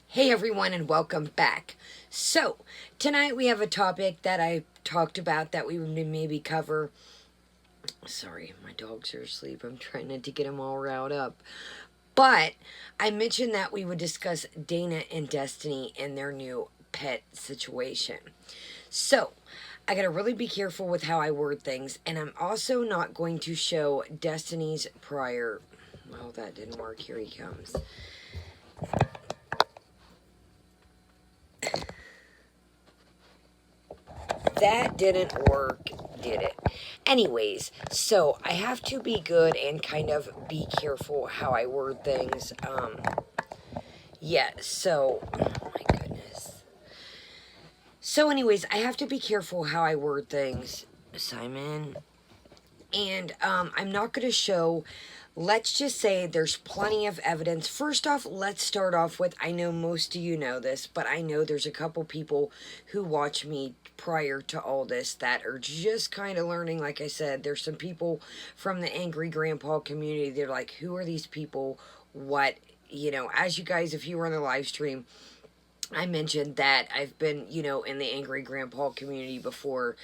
Hey everyone, and welcome back. So, tonight we have a topic that I talked about that we would maybe cover. Sorry, my dogs are asleep. I'm trying not to get them all riled up. But I mentioned that we would discuss Dana and Destiny and their new pet situation. So, I gotta really be careful with how I word things, and I'm also not going to show Destiny's prior. Well, that didn't work. Here he comes. That didn't work, did it? Anyways, so I have to be good and kind of be careful how I word things. Yeah, so, oh my goodness. So, anyways, I have to be careful how I word things, Simon. And I'm not going to show. Let's just say there's plenty of evidence. First off, let's start off with, I know most of you know this, but I know there's a couple people who watch me prior to all this that are just kind of learning. Like I said, there's some people from the Angry Grandpa community. They're like, who are these people? What, as you guys, if you were on the live stream, I mentioned that I've been, in the Angry Grandpa community before,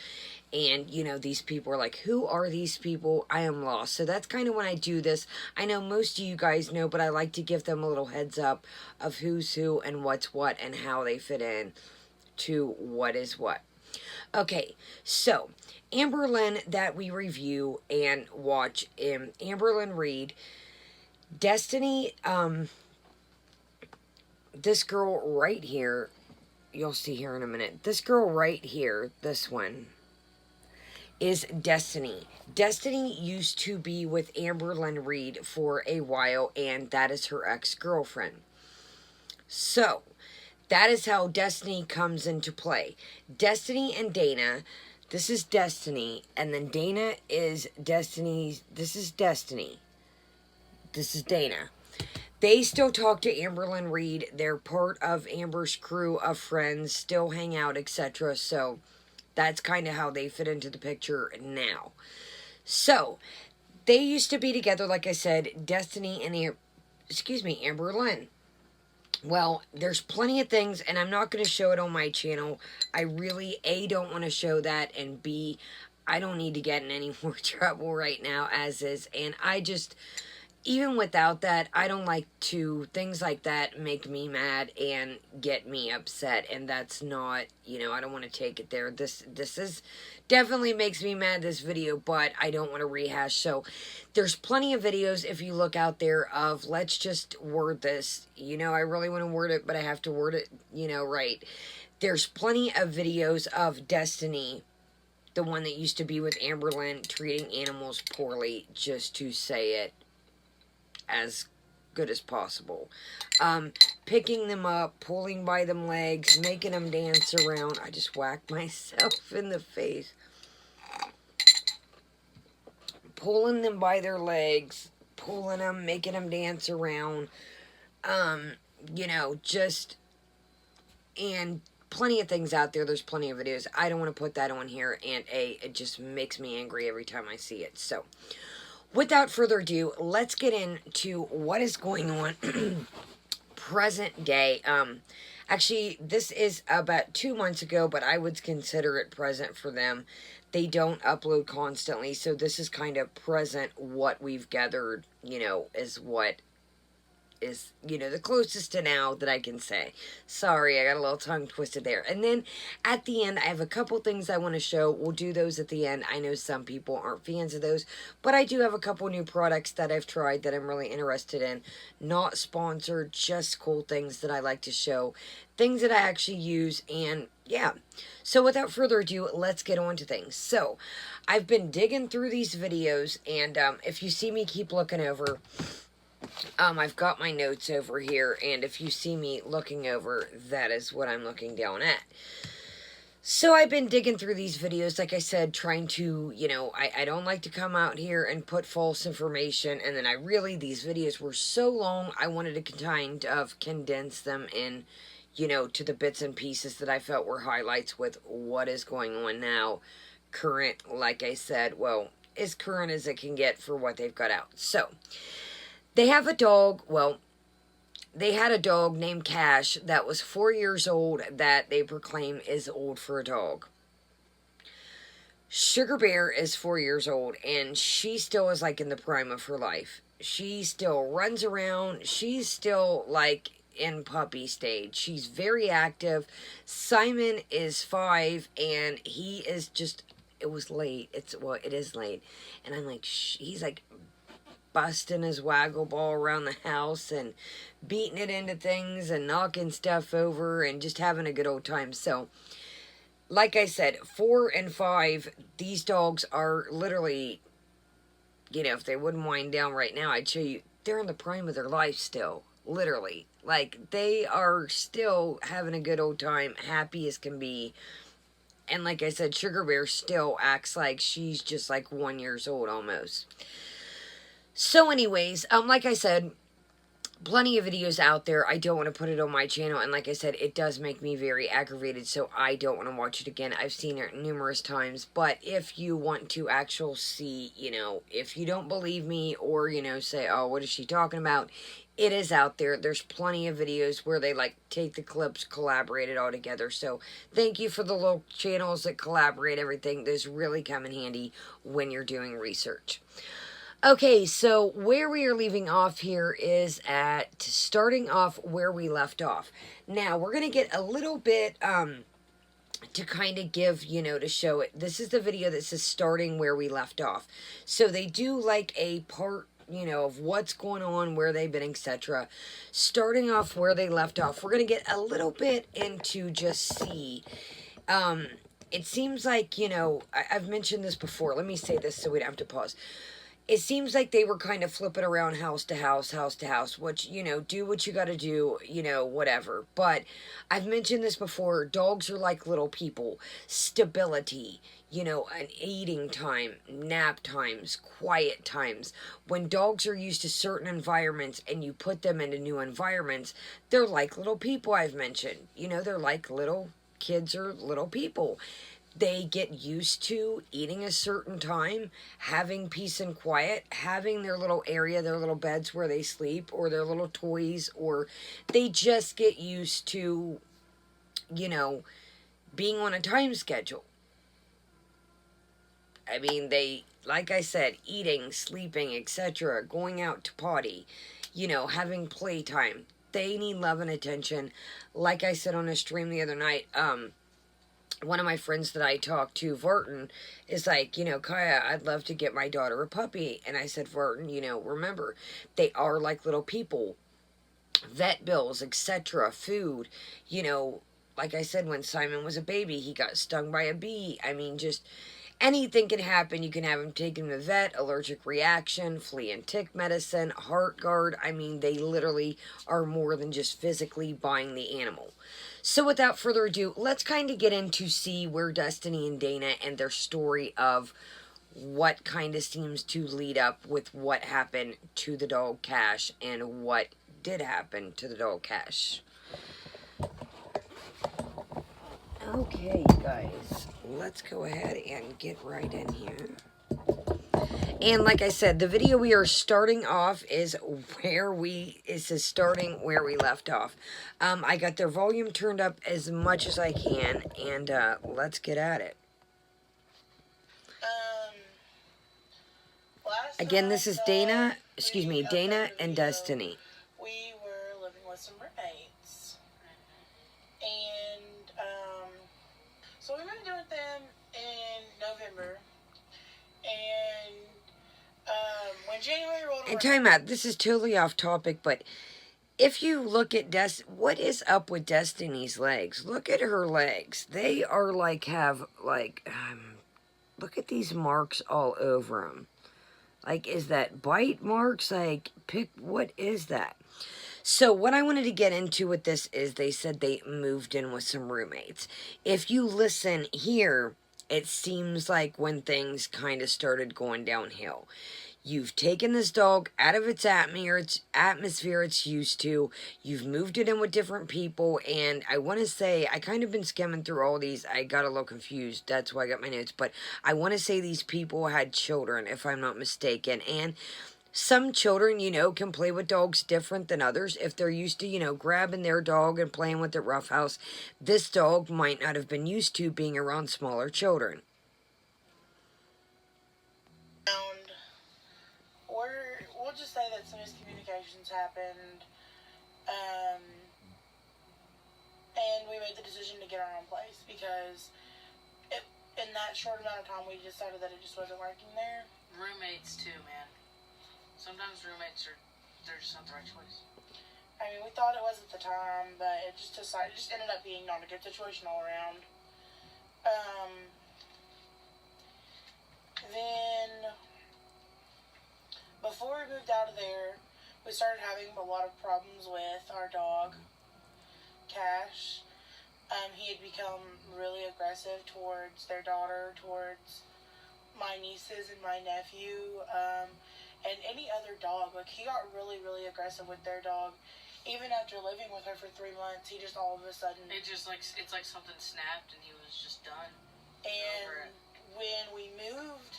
and, these people are like, who are these people? I am lost. So that's kind of when I do this. I know most of you guys know, but I like to give them a little heads up of who's who and what's what and how they fit in to what is what. Okay, so Amberlynn that we review and watch in Amberlynn Reid, Destiny, this girl right here, you'll see here in a minute. This girl right here, this one, is Destiny. Destiny used to be with Amberlynn Reid for a while, and that is her ex-girlfriend. So, that is how Destiny comes into play. Destiny and Dana, this is Destiny, and then Dana is Destiny's, this is Destiny. This is Dana. They still talk to Amberlynn Reid. They're part of Amber's crew of friends, still hang out, etc. So, that's kind of how they fit into the picture now. So, they used to be together, like I said, Destiny and Amberlynn. Well, there's plenty of things, and I'm not going to show it on my channel. I really, A, don't want to show that, and B, I don't need to get in any more trouble right now as is. And I just, even without that, I don't like to, things like that make me mad and get me upset, and that's not, I don't want to take it there. This is definitely makes me mad, this video, but I don't want to rehash. So there's plenty of videos, if you look out there, of, let's just word this, I really want to word it, but I have to word it, right. There's plenty of videos of Destiny, the one that used to be with Amberlynn, treating animals poorly, just to say it as good as possible. Picking them up, pulling by them legs, making them dance around. I just whacked myself in the face. Pulling them by their legs, pulling them, making them dance around. Just, and plenty of things out there. There's plenty of videos. I don't want to put that on here, and it just makes me angry every time I see it. So, without further ado, let's get into what is going on present day. Actually, this is about 2 months ago, but I would consider it present for them. They don't upload constantly, so this is kind of present. What we've gathered, is what is, the closest to now that I can say. Sorry, I got a little tongue twisted there. And then at the end, I have a couple things I want to show. We'll do those at the end. I know some people aren't fans of those, but I do have a couple new products that I've tried that I'm really interested in. Not sponsored, just cool things that I like to show. Things that I actually use, and yeah. So without further ado, let's get on to things. So, I've been digging through these videos, and if you see me keep looking over, I've got my notes over here, and if you see me looking over, that is what I'm looking down at. So I've been digging through these videos, like I said, trying to, I don't like to come out here and put false information, and then these videos were so long, I wanted to kind of condense them in, to the bits and pieces that I felt were highlights with what is going on now. Current, like I said, well, as current as it can get for what they've got out. So, they have a dog, well, they had a dog named Cash that was 4 years old that they proclaim is old for a dog. Sugar Bear is 4 years old, and she still is like in the prime of her life. She still runs around. She's still like in puppy stage. She's very active. Simon is 5, and he is just. It was late. It is late, and I'm like, he's like busting his waggle ball around the house and beating it into things and knocking stuff over and just having a good old time. So, like I said, 4 and 5, these dogs are literally, if they wouldn't wind down right now, I'd show you, they're in the prime of their life still. Literally. Like, they are still having a good old time, happy as can be. And like I said, Sugar Bear still acts like she's just like 1 year old almost. So anyways, like I said, plenty of videos out there. I don't want to put it on my channel, and like I said, it does make me very aggravated, so I don't want to watch it again. I've seen it numerous times, but if you want to actually see, if you don't believe me, or, say, oh, what is she talking about, it is out there. There's plenty of videos where they, like, take the clips, collaborate it all together, so thank you for the little channels that collaborate everything. Those really come in handy when you're doing research. Okay, so where we are leaving off here is at starting off where we left off. Now, we're going to get a little bit, to kind of give, to show it. This is the video that says starting where we left off. So they do like a part, of what's going on, where they've been, etc. Starting off where they left off, we're going to get a little bit into just see, it seems like, I've mentioned this before. Let me say this so we don't have to pause. It seems like they were kind of flipping around house to house, which, do what you gotta do, whatever. But I've mentioned this before, dogs are like little people. Stability, an eating time, nap times, quiet times. When dogs are used to certain environments and you put them into new environments, they're like little people I've mentioned. They're like little kids or little people. They get used to eating a certain time, having peace and quiet, having their little area, their little beds where they sleep, or their little toys, or they just get used to, being on a time schedule. I mean, they, like I said, eating, sleeping, etc., going out to potty, having playtime. They need love and attention. Like I said on a stream the other night, one of my friends that I talked to, Vartan, is like, Kaya, I'd love to get my daughter a puppy. And I said, Vartan, remember, they are like little people. Vet bills, etc., food, like I said, when Simon was a baby, he got stung by a bee. I mean, just anything can happen. You can have him taken to the vet, allergic reaction, flea and tick medicine, heart guard. I mean, they literally are more than just physically buying the animal. So without further ado, let's kind of get into see where Destiny and Dana and their story of what kind of seems to lead up with what happened to the dog Cash and what did happen to the dog Cash. Okay, guys, let's go ahead and get right in here. And like I said, the video we are starting off is starting where we left off. I got their volume turned up as much as I can, and let's get at it. Again, this is Dana and Destiny. We were living with some roommates, and so we moved in with them in November, and when January rolled around... And time out, this is totally off topic, but if you look at what is up with Destiny's legs? Look at her legs. They are like, look at these marks all over them. Like, is that bite marks? Like, what is that? So what I wanted to get into with this is they said they moved in with some roommates. If you listen here, it seems like when things kind of started going downhill. You've taken this dog out of its atmosphere it's used to. You've moved it in with different people. And I want to say, I kind of been skimming through all these. I got a little confused. That's why I got my notes. But I want to say these people had children, if I'm not mistaken. And Some children, can play with dogs different than others. If they're used to, grabbing their dog and playing with it roughhouse, this dog might not have been used to being around smaller children. And we'll just say that some miscommunications happened, and we made the decision to get our own place because in that short amount of time we decided that it just wasn't working there. Roommates too, man. Sometimes roommates they're just not the right choice. I mean, we thought it was at the time, but it just ended up being not a good situation all around. Then before we moved out of there, we started having a lot of problems with our dog, Cash. He had become really aggressive towards their daughter, towards my nieces and my nephew, and any other dog. Like, he got really, really aggressive with their dog. Even after living with her for 3 months, he just all of a sudden... It's like something snapped and he was just done. And when we moved,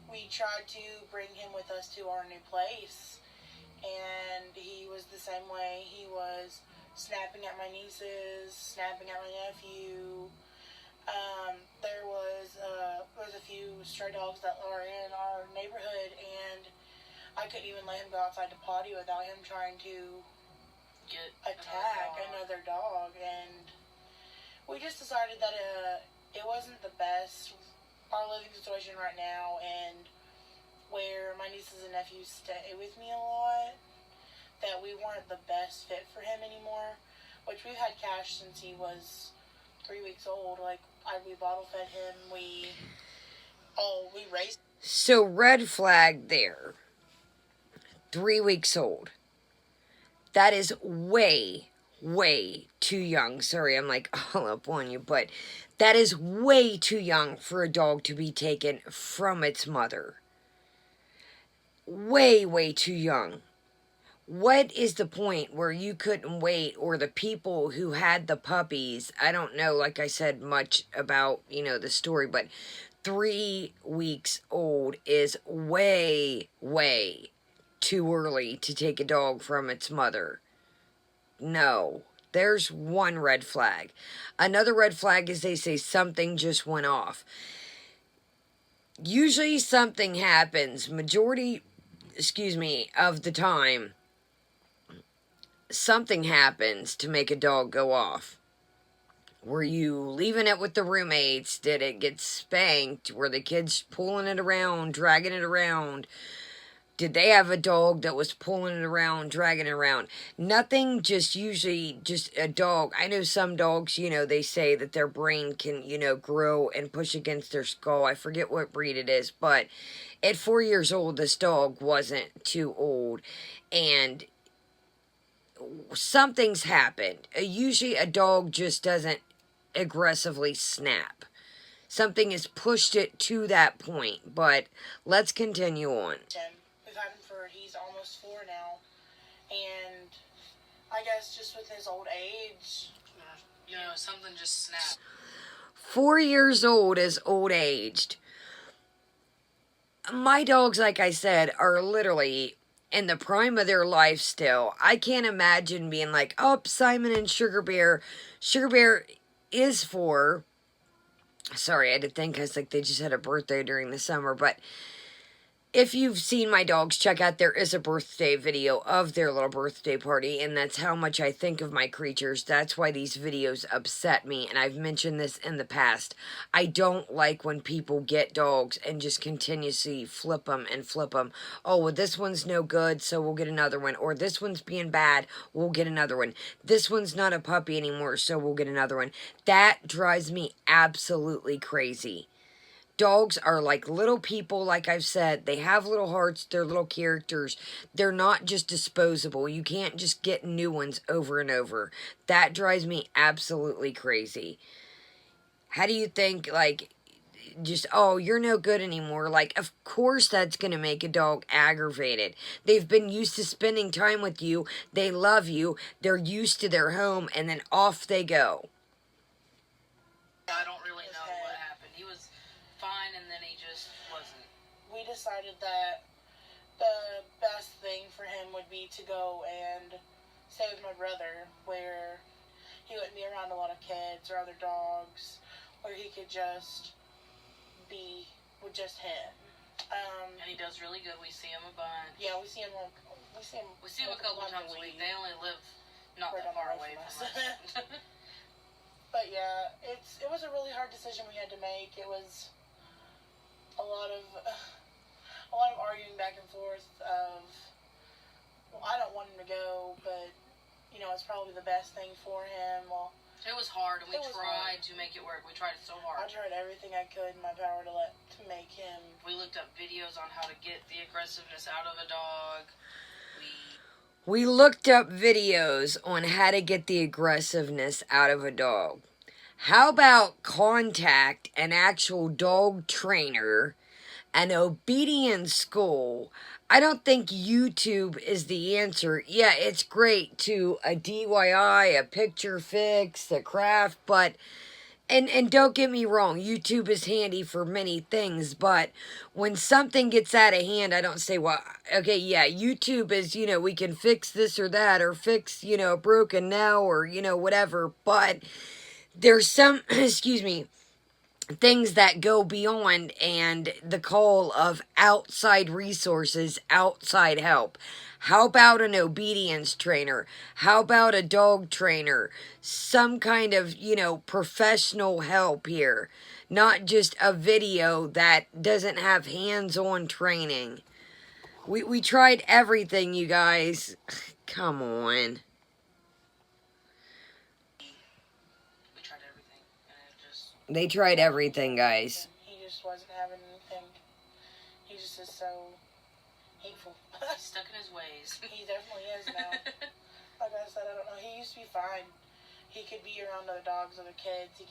we tried to bring him with us to our new place. And he was the same way. He was snapping at my nieces, snapping at my nephew. There was a few stray dogs that are in our neighborhood, and I couldn't even let him go outside to potty without him trying to attack another dog. And we just decided that it wasn't the best. Our living situation right now, and where my nieces and nephews stay with me a lot, that we weren't the best fit for him anymore. Which we've had Cash since he was 3 weeks old. Like, we bottle fed him. We raised. So, red flag there. 3 weeks old. That is way, way too young. Sorry, I'm like all up on you, but that is way too young for a dog to be taken from its mother. Way, way too young. What is the point where you couldn't wait, or the people who had the puppies? I don't know, like I said, much about, the story, but 3 weeks old is way, way too early to take a dog from its mother. No. There's one red flag. Another red flag is they say something just went off. Usually something happens. Majority of the time, something happens to make a dog go off. Were you leaving it with the roommates? Did it get spanked? Were the kids pulling it around, dragging it around? Did they have a dog that was pulling it around, dragging it around? Nothing, usually a dog. I know some dogs, they say that their brain can, grow and push against their skull. I forget what breed it is, but at 4 years old, this dog wasn't too old. And something's happened. Usually a dog just doesn't aggressively snap. Something has pushed it to that point, but let's continue on. We've had him he's almost 4 now, and I guess just with his old age, something just snapped. 4 years old is old aged. My dogs, like I said, are literally in the prime of their life still. I can't imagine being like, oh, Simon and Sugar Bear. Sugar Bear is 4. Sorry, I had to think. I was like, they just had a birthday during the summer. But if you've seen my dogs, check out, there is a birthday video of their little birthday party, and that's how much I think of my creatures. That's why these videos upset me, and I've mentioned this in the past. I don't like when people get dogs and just continuously flip them and flip them. Oh, well, this one's no good, so we'll get another one. Or this one's being bad, we'll get another one. This one's not a puppy anymore, so we'll get another one. That drives me absolutely crazy. Dogs are like little people, like I've said. They have little hearts. They're little characters. They're not just disposable. You can't just get new ones over and over. That drives me absolutely crazy. How do you think, oh, you're no good anymore? Like, of course that's going to make a dog aggravated. They've been used to spending time with you. They love you. They're used to their home, and then off they go. I don't really know what happened. He was fine, and then he just wasn't. We decided that the best thing for him would be to go and stay with my brother, where he wouldn't be around a lot of kids or other dogs, where he could just be with just him. And he does really good. We see him a bunch. Yeah, we see him a couple times a week. They only live not Right that down far the away road from from us. But yeah, it was a really hard decision we had to make. It was a lot of arguing back and forth of, well, I don't want him to go, but it's probably the best thing for him. Well, It was hard, and we It was tried hard. to make it work. We tried so I hard. tried everything I could in my power to make him. We looked up videos on how to get the aggressiveness out of a dog. We looked up videos on how to get the aggressiveness out of a dog. How about contact an actual dog trainer, an obedience school? I don't think YouTube is the answer. Yeah, it's great to a DIY, a picture fix, a craft, but and don't get me wrong, YouTube is handy for many things, but when something gets out of hand, I don't say, well, okay, yeah, YouTube is, we can fix this or that, or fix, a broken nail, or, whatever, but there's some, excuse me, things that go beyond and the call of outside resources, outside help. How about an obedience trainer? How about a dog trainer? Some kind of, professional help here. Not just a video that doesn't have hands-on training. We tried everything, you guys. Come on. We tried everything, and it just... They tried everything, guys. He just wasn't having anything. He just is so hateful. He's stuck in his ways. He definitely is now. Like I said, I don't know. He used to be fine. He could be around other dogs, other kids. He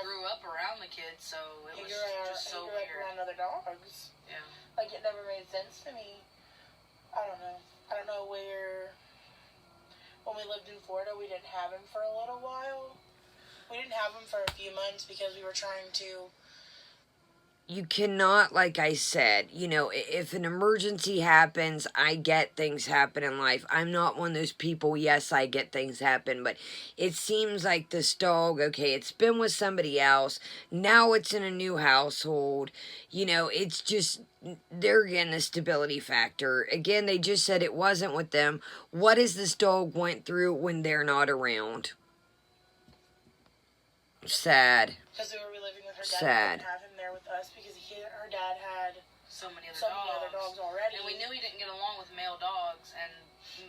grew up around the kids, so it was just so he grew up weird. around other dogs. Yeah. Like, it never made sense to me. I don't know. I don't know where... When we lived in Florida, we didn't have him for a little while. We didn't have him for a few months because we were trying to... You cannot, like I said, if an emergency happens, I get things happen in life. I'm not one of those people, yes, I get things happen, but it seems like this dog, okay, it's been with somebody else, now it's in a new household, it's just, they're getting a stability factor. Again, they just said it wasn't with them. What has this dog went through when they're not around? Sad. Because we were reliving with her dad. Sad. We didn't have him there with us because her dad had So many so many other dogs already. And we knew he didn't get along with male dogs, and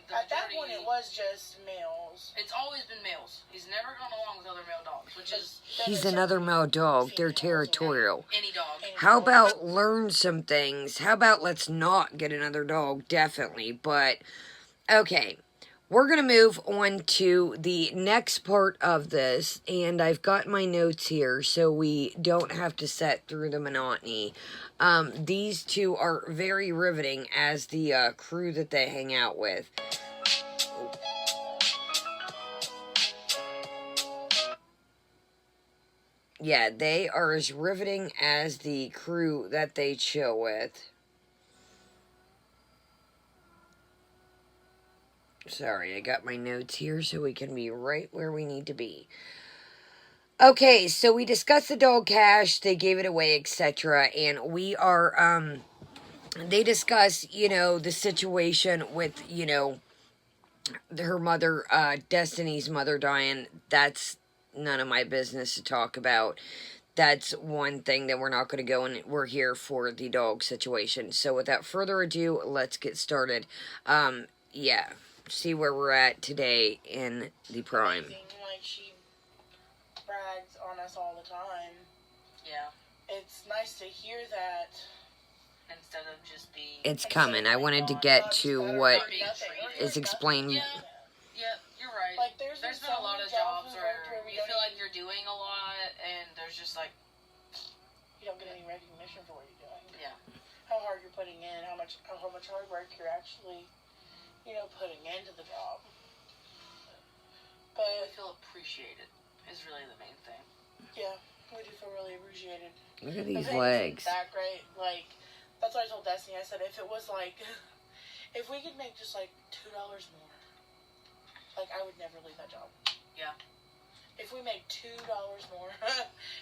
the At that majority... point, it was just males. It's always been males. He's never gone along with other male dogs, which is He's another male dog. They're territorial. any dog. How about learn some things? How about let's not get another dog? Definitely. But, okay. We're going to move on to the next part of this. And I've got my notes here so we don't have to sit through the monotony. These two are very riveting as the crew that they hang out with. Yeah, they are as riveting as the crew that they chill with. Sorry, I got my notes here so we can be right where we need to be. Okay, so we discussed the dog cash, they gave it away, etc. And we are, they discuss, the situation with, her mother, Destiny's mother dying. That's none of my business to talk about. That's one thing that we're not going to go in. We're here for the dog situation. So without further ado, let's get started. Yeah. See where we're at today in the prime. Like, she brags on us all the time. Yeah. It's nice to hear that. Instead of just being... It's coming. I wanted to get to what is explained. Yeah, you're right. Like, there's been so a lot many of jobs we where worked where we you don't feel like even- you're doing a lot, and there's just like... You don't get any recognition for what you're doing. Yeah. How hard you're putting in, how much hard work you're actually, putting into the job. We But, feel appreciated is really the main thing. yeah, we do feel really appreciated. Look at The these pay isn't legs. that great. Like, That's what I told Destiny. I said, if it was like, if we could make just like $2 more, like I would never leave that job. Yeah. If we make $2 more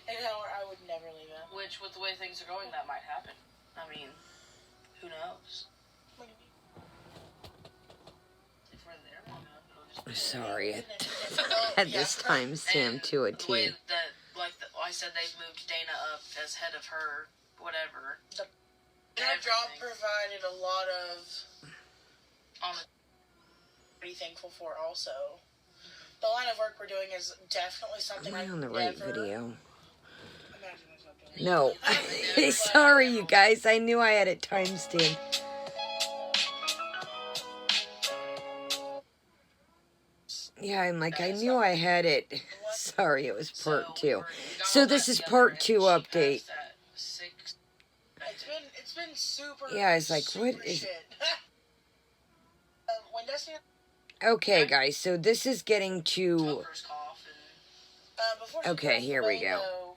an hour, I would never leave it. Which, with the way things are going, that might happen. I mean, who knows? What do you mean? If we're there long enough, it'll just. Sorry, Oh, at this time, Sam And to a the way T. that, I said they've moved Dana up as head of her, whatever. That job provided a lot of. On the Be thankful for also. The line of work we're doing is definitely something Am I I've on the right never video? imagined myself doing. No. Sorry, you guys. I knew I had it timestamped. Yeah, I'm like, I knew I had it. Sorry, it was part 2. So this is part 2 update. It's been super. Yeah, I was like, what super is- shit. When Destiny. Okay, guys, so this is getting to... Tucker's cough and Before she Okay, passed here we away, go. though,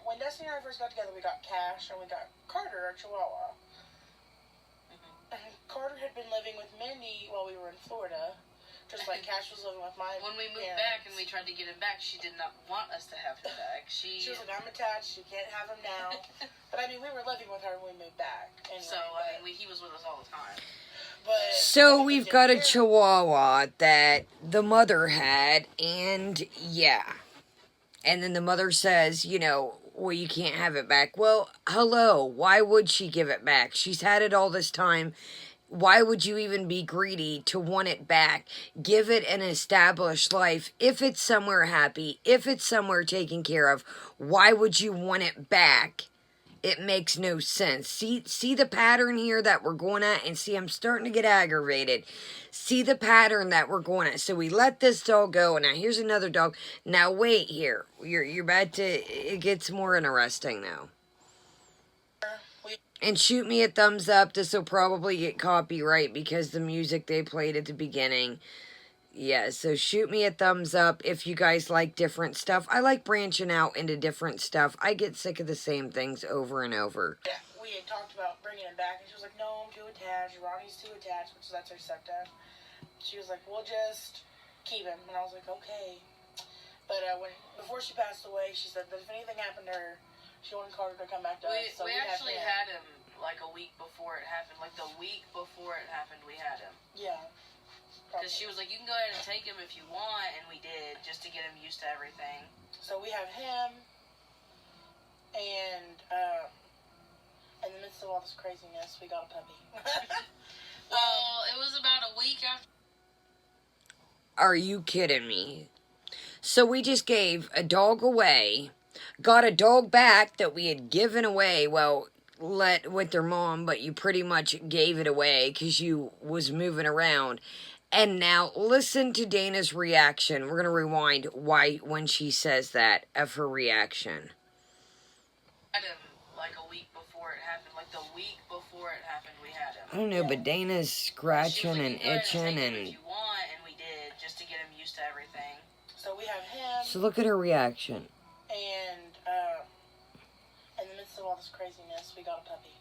when Destiny and I first got together, we got Cash and we got Carter, our Chihuahua. And Carter had been living with Mindy while we were in Florida, just like Cash was living with my when we moved parents. back and we tried to get him back, she did not want us to have him back. She was like, I'm attached, you can't have him now. But I mean, we were living with her when we moved back. Anyway, So I mean, he was with us all the time. but So we we've didn't got a care. Chihuahua that the mother had, and yeah. And then the mother says, you know, well, you can't have it back. Well, hello, why would she give it back? She's had it all this time. Why would you even be greedy to want it back? Give it an established life. If it's somewhere happy, if it's somewhere taken care of, why would you want it back? It makes no sense. See the pattern here that we're going at? And see, I'm starting to get aggravated. See the pattern that we're going at. So we let this dog go. And now here's another dog. Now wait here. You're about to... It gets more interesting now. And shoot me a thumbs up. This will probably get copyright because the music they played at the beginning. Yeah, so shoot me a thumbs up if you guys like different stuff. I like branching out into different stuff. I get sick of the same things over and over. Yeah, we had talked about bringing him back, and she was like, no, I'm too attached. Ronnie's too attached, which that's her stepdad. She was like, we'll just keep him. And I was like, okay. But before she passed away, she said that if anything happened to her, she wanted Carter to come back to us. So We we actually had had him like a week before it happened. Like the week before it happened, we had him. Yeah. Because she was like, you can go ahead and take him if you want, and we did, just to get him used to everything. So we have him, and in the midst of all this craziness, we got a puppy. Well, it was about a week after. Are you kidding me? So we just gave a dog away, got a dog back that we had given away, well, let with their mom, but you pretty much gave it away because you was moving around. And now listen to Dana's reaction. We're going to rewind when she says that, of her reaction. Had him like a week before it happened. Like the week before it happened, we had him. I don't know, but Dana's scratching She was like, and you can go ahead itching take him and... if you want, and we did, just to get him used to everything. So we have him, So look at her reaction. and in the midst of all this craziness, we got a puppy.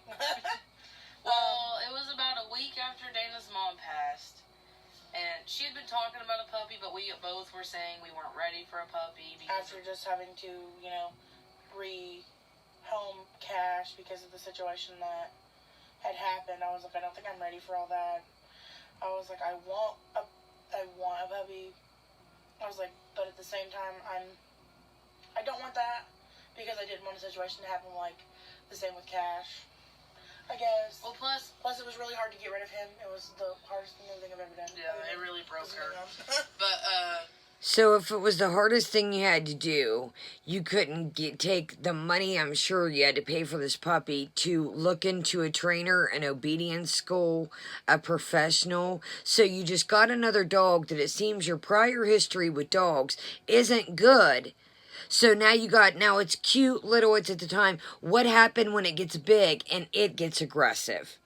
Well, it was about a week after Dana's mom passed. And she had been talking about a puppy, but we both were saying we weren't ready for a puppy. Because After just having to, re-home Cash because of the situation that had happened, I was like, I don't think I'm ready for all that. I was like, I want a puppy. I was like, but at the same time, I don't want that because I didn't want a situation to happen like the same with Cash. I guess. well, plus it was really hard to get rid of him. It was the hardest thing I've ever done. yeah, it really broke her. her. But So if it was the hardest thing you had to do, you couldn't take the money I'm sure you had to pay for this puppy to look into a trainer, an obedience school, a professional. So you just got another dog that it seems your prior history with dogs isn't good. So now it's cute, little, it's at the time. What happened when it gets big and it gets aggressive?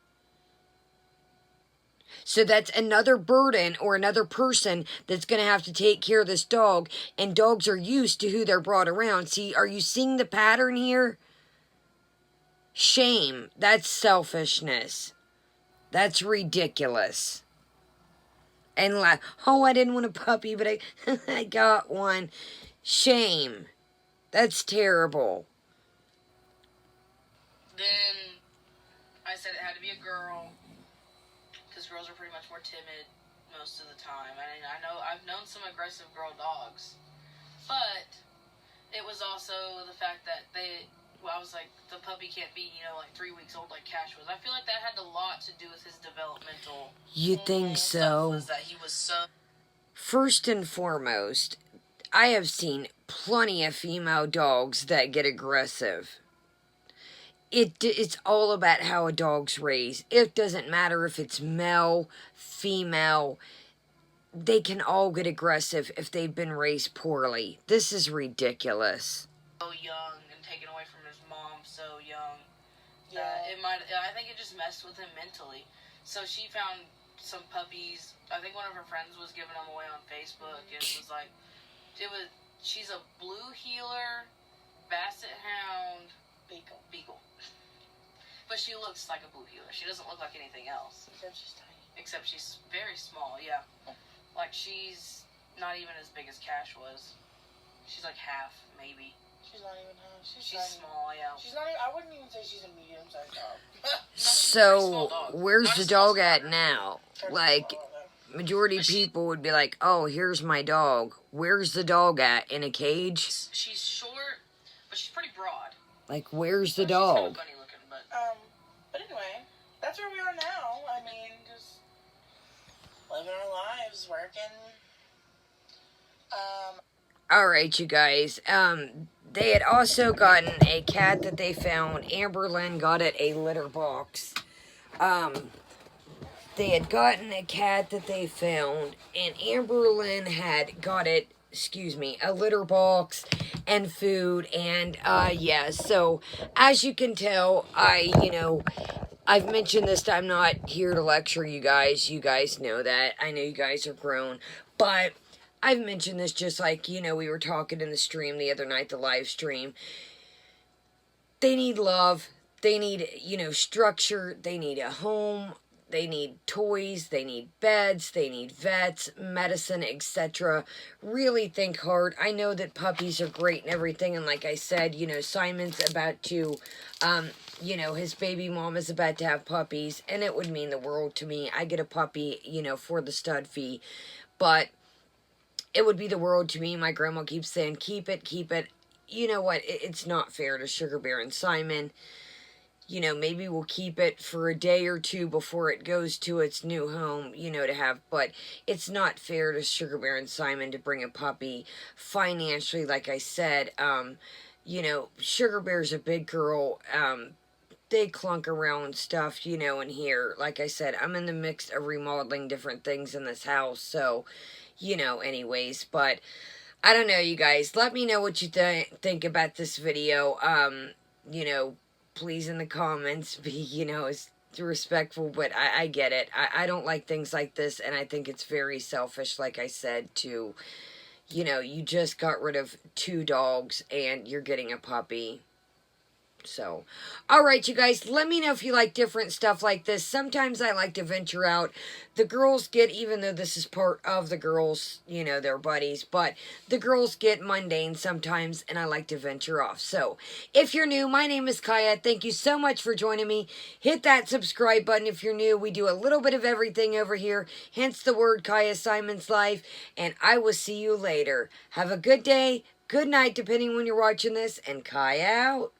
So that's another burden or another person that's going to have to take care of this dog. And dogs are used to who they're brought around. See, are you seeing the pattern here? Shame. That's selfishness. That's ridiculous. And like, oh, I didn't want a puppy, but I got one. Shame. That's terrible. Then I said it had to be a girl, because girls are pretty much more timid most of the time. I mean, I know I've known some aggressive girl dogs, but it was also the fact that I was like, the puppy can't be, like 3 weeks old like Cash was. I feel like that had a lot to do with his developmental. You think so? Was that he was so. First and foremost, I have seen plenty of female dogs that get aggressive. It's all about how a dog's raised. It doesn't matter if it's male, female. They can all get aggressive if they've been raised poorly. This is ridiculous. So young and taken away from his mom so young. Yeah. I think it just messed with him mentally. So she found some puppies. I think one of her friends was giving them away on Facebook and was like, she's a blue heeler, basset hound, beagle. But she looks like a blue heeler. She doesn't look like anything else. Except she's tiny. Except she's very small, yeah. Like, she's not even as big as Cash was. She's like half, maybe. She's not even half. She's tiny. Small, yeah. She's not even, I wouldn't even say she's a medium-sized dog. So, where's the dog at now? Like, majority of people would be like, oh, here's my dog. Where's the dog at? In a cage? She's short, but she's pretty broad. Like, where's the She's kind of dog? funny looking, but... But anyway, that's where we are now. I mean, just living our lives, working. Alright, you guys. They had also gotten a cat that they found. Amber Lynn got it a litter box. They had gotten a cat that they found, and Amber Lynn had got it, a litter box and food, and, yeah, so, as you can tell, I've mentioned this, I'm not here to lecture you guys know that, I know you guys are grown, but I've mentioned this just like, we were talking in the stream the other night, the live stream. They need love. They need, structure. They need a home. They need toys. They need beds. They need vets, medicine, etc. Really think hard. I know that puppies are great and everything. And like I said, Simon's about to, his baby mom is about to have puppies. And it would mean the world to me. I get a puppy, for the stud fee. But it would be the world to me. My grandma keeps saying, keep it, keep it. You know what? It's not fair to Sugar Bear and Simon. Maybe we'll keep it for a day or two before it goes to its new home, to have. But it's not fair to Sugar Bear and Simon to bring a puppy financially, like I said. Sugar Bear's a big girl. They clunk around stuff, in here. Like I said, I'm in the mix of remodeling different things in this house, so... anyways, but I don't know, you guys. Let me know what you think about this video. Please in the comments be, as respectful, but I get it. I don't like things like this, and I think it's very selfish, like I said, to, you just got rid of 2 dogs, and you're getting a puppy. So, alright, you guys, let me know if you like different stuff like this. Sometimes I like to venture out. The girls get, even though this is part of the girls, their buddies, but the girls get mundane sometimes, and I like to venture off. So, if you're new, my name is Kaya. Thank you so much for joining me. Hit that subscribe button if you're new. We do a little bit of everything over here, hence the word Kaya Simon's Life, and I will see you later. Have a good day, good night, depending when you're watching this, and Kaya out.